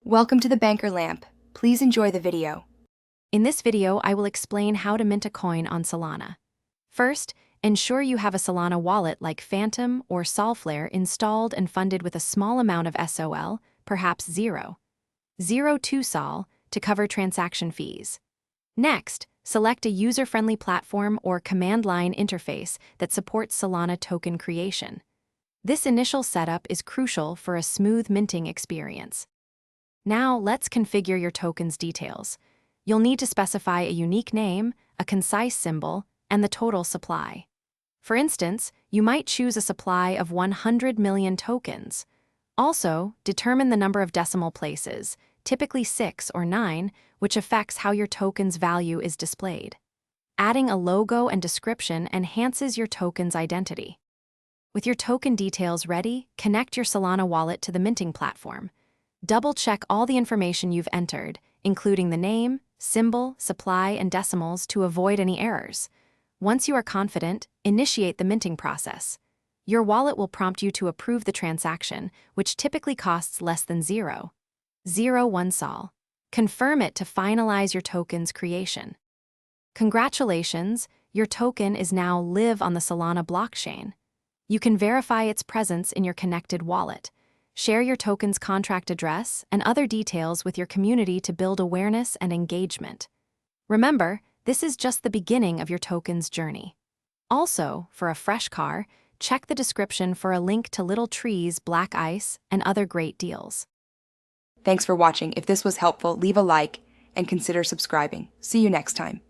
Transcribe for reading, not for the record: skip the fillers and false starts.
Welcome to the Banker Lamp. Please enjoy the video. In this video, I will explain how to mint a coin on Solana. First, ensure you have a Solana wallet like Phantom or Solflare installed and funded with a small amount of SOL, perhaps 0.02 Sol, to cover transaction fees. Next, select a user-friendly platform or command line interface that supports Solana token creation. This initial setup is crucial for a smooth minting experience. Now, let's configure your token's details. You'll need to specify a unique name, a concise symbol, and the total supply. For instance, you might choose a supply of 100 million tokens. Also, determine the number of decimal places, typically 6 or 9, which affects how your token's value is displayed. Adding a logo and description enhances your token's identity. With your token details ready, connect your Solana wallet to the minting platform. Double-check all the information you've entered, including the name, symbol, supply, and decimals to avoid any errors. Once you are confident, initiate the minting process. Your wallet will prompt you to approve the transaction, which typically costs less than 0.01 Sol. Confirm it to finalize your token's creation. Congratulations, your token is now live on the Solana blockchain. You can verify its presence in your connected wallet. Share your token's contract address and other details with your community to build awareness and engagement. Remember, this is just the beginning of your token's journey. Also, for a fresh car, check the description for a link to Little Tree's Black Ice and other great deals. Thanks for watching. If this was helpful, leave a like and consider subscribing. See you next time.